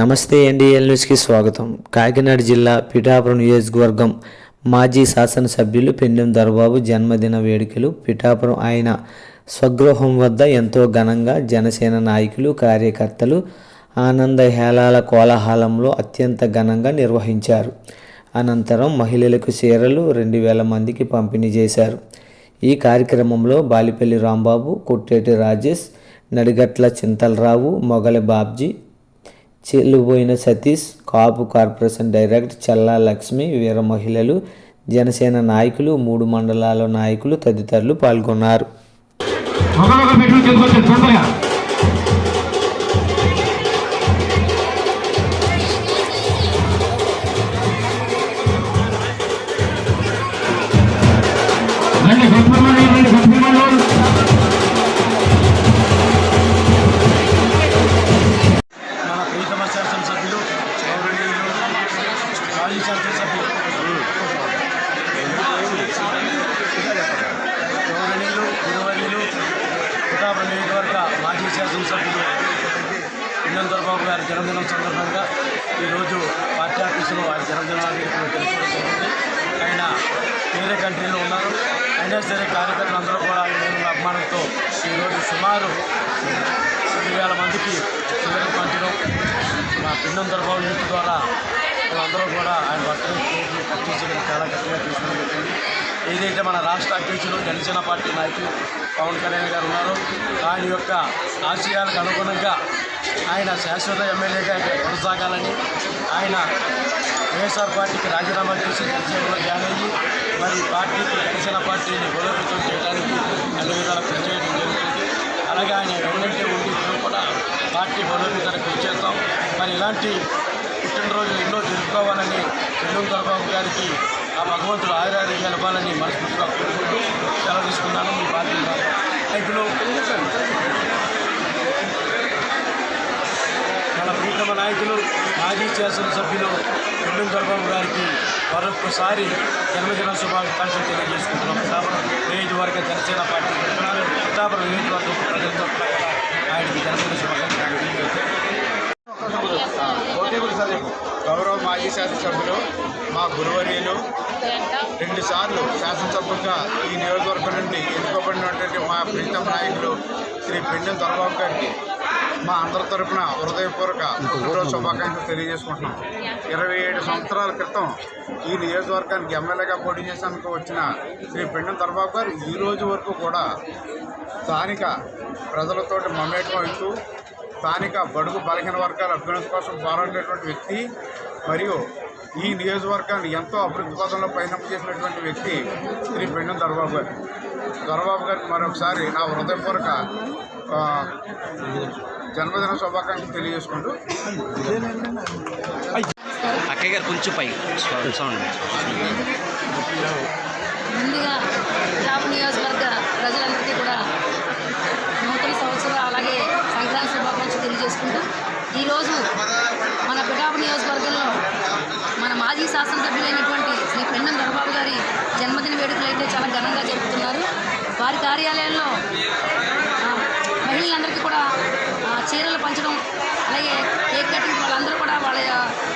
నమస్తే ఎన్డీఎల్ న్యూస్కి స్వాగతం. కాకినాడ జిల్లా పిఠాపురం నియోజకవర్గం మాజీ శాసనసభ్యులు పెండెం దొరబాబు జన్మదిన వేడుకలు పిఠాపురం ఆయన స్వగృహం వద్ద ఎంతో ఘనంగా జనసేన నాయకులు, కార్యకర్తలు ఆనంద హేళాల కోలాహలంలో అత్యంత ఘనంగా నిర్వహించారు. అనంతరం మహిళలకు చీరలు 2000 మందికి పంపిణీ చేశారు. ఈ కార్యక్రమంలో బాలిపల్లి రాంబాబు, కొట్టేటి రాజేష్, నడిగట్ల చింతలరావు, మొగలి బాబ్జీ, చెల్లుబోయిన సతీష్, కాపు కార్పొరేషన్ డైరెక్టర్ చల్లా లక్ష్మి, వీర మహిళలు, జనసేన నాయకులు, 3 మండలాల నాయకులు తదితరులు పాల్గొన్నారు. మాజీ శాసనసభ్యులు గౌరవనీయులు గురువర్యులు పిఠాపురం నియోజకవర్గ మాజీ శాసనసభ్యులు పెండెం దొరబాబు గారి జన్మదినం సందర్భంగా ఈరోజు పార్టీ ఆఫీసులో ఆయన జన్మదినాన్ని తెలుసుకోవడం జరిగింది. ఆయన వేరే కంట్రీలో ఉన్నారు. అయినా సరే కార్యకర్తలందరూ కూడా ఆయన అభిమానంతో ఈరోజు సుమారు 2000 మందికి చీరలు పంచడం మా పెండెం దొరబాబు యూత్ ద్వారా అందరూ కూడా ఆయన బర్త్డే కేకులు కట్ చేయడం చాలా గట్టిగా తీసుకోవడం జరిగింది. ఏదైతే మన రాష్ట్ర అధ్యక్షులు జనసేన పార్టీ నాయకులు పవన్ కళ్యాణ్ గారు ఉన్నారో ఆయన యొక్క ఆశయాలకు అనుగుణంగా ఆయన శాశ్వత ఎమ్మెల్యేగా కొనసాగాలని ఆయన వైఎస్ఆర్ పార్టీకి రాజీనామా చేసి జనసేనలో జాయిన్ అయ్యి మరి పార్టీకి జనసేన పార్టీని బలోపేతం చేయడానికి అన్ని విధాలు కృషి చేయడం జరుగుతుంది. అలాగే ఆయన వెన్నంటే ఉండి మేము కూడా పార్టీ బలోపేతానికి కృషి చేస్తాం. మరి ఇలాంటి పుట్టినరోజులు ఎన్నో జరుపుకోవాలని పెండెం దొరబాబు గారికి ఆ భగవంతుడు ఆయురారోగ్యాలు ఇవ్వాలని మనస్ఫూర్తిగా కోరుకుంటూ సెలవు తీసుకున్నాను. మీ పార్టీ నాయకులు మన ప్రీతమ నాయకులు మాజీ శాసనసభ్యులు పెండెం దొరబాబు గారికి మరొకసారి జన్మదిన శుభాకాంక్షలు తెలియజేసుకుంటున్నాం. పిఠాపురం నియోజకవర్గ జనసేన పార్టీ పిఠాపురం నియోజకవర్గ ప్రజలతో ఆయనకి జన్మదిన శుభాకాంక్షలు గౌరవ మాజీ శాసనసభ్యులు మా గురువర్యులు 2 సార్లు శాసనసభ్యులుగా ఈ నియోజకవర్గం నుండి ఎన్నుకోబడినటువంటి మా ప్రీతమ నాయకులు శ్రీ పెండెం దొరబాబు గారికి మా అందరి తరఫున హృదయపూర్వక పుట్టినరోజు శుభాకాంక్షలు తెలియజేసుకుంటున్నాం. 27 సంవత్సరాల క్రితం ఈ నియోజకవర్గానికి ఎమ్మెల్యేగా పోటీ చేసేందుకు వచ్చిన శ్రీ పెండెం దొరబాబు గారు ఈ రోజు వరకు కూడా స్థానిక ప్రజలతోటి మమేకం అవుతూ స్థానిక బడుగు బలహీన వర్గాల అభ్యున్నతి కోసం పోరాడినటువంటి వ్యక్తి మరియు ఈ నియోజకవర్గాన్ని ఎంతో అభివృద్ధి పదంలో పయనం చేసినటువంటి వ్యక్తి శ్రీ పెండెం దొరబాబు గారు. దొరబాబు గారికి మరొకసారి నా హృదయపూర్వక జన్మదిన శుభాకాంక్షలు తెలియజేసుకుంటూ అక్కయ్య గారు కొంచెం పై ముందుగా పిఠాపురం నియోజకవర్గ ప్రజలందరికీ కూడా నూతన సంవత్సరం అలాగే సంక్రాంతి శుభాకాంక్షలు తెలియజేసుకుంటాం. ఈరోజు మన పిఠాపురం నియోజకవర్గంలో మన మాజీ శాసనసభ్యులైనటువంటి శ్రీ పెండెం దొరబాబు గారి జన్మదిన వేడుకలు అయితే చాలా ఘనంగా జరుపుతున్నారు. వారి కార్యాలయంలో మహిళలందరికీ కూడా చీరలు పంచడం అలాగే కేక్ కటింగ్ వాళ్ళందరూ కూడా వాళ్ళ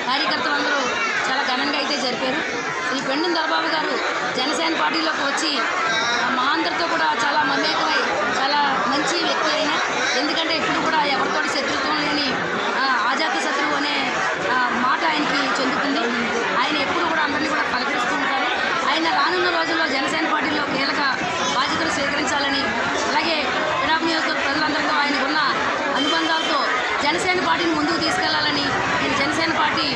కార్యకర్తలందరూ చాలా ఘనంగా అయితే జరిపారు. శ్రీ పెండెం దొరబాబు గారు జనసేన పార్టీలోకి వచ్చి మా అందరితో కూడా చాలా మమేకమై చాలా మంచి వ్యక్తి అయినా ఎందుకంటే ఇప్పుడు కూడా ఎవరితోటి శత్రుత్వం లేని ఆజాత శత్రువు అనే మాట ఆయనకి చెందుతుంది. ఆయన ఎప్పుడు కూడా అందరినీ కూడా పలకరిస్తూ ఉంటారు. ఆయన రానున్న రోజుల్లో జనసేన పార్టీలో కీలక బాధ్యతలు స్వీకరించాలని అలాగే పిఠాపురం నియోజకవర్గ ప్రజలందరితో ఆయనకున్న అనుబంధాలతో జనసేన పార్టీని ముందుకు తీసుకెళ్లాలని జనసేన పార్టీ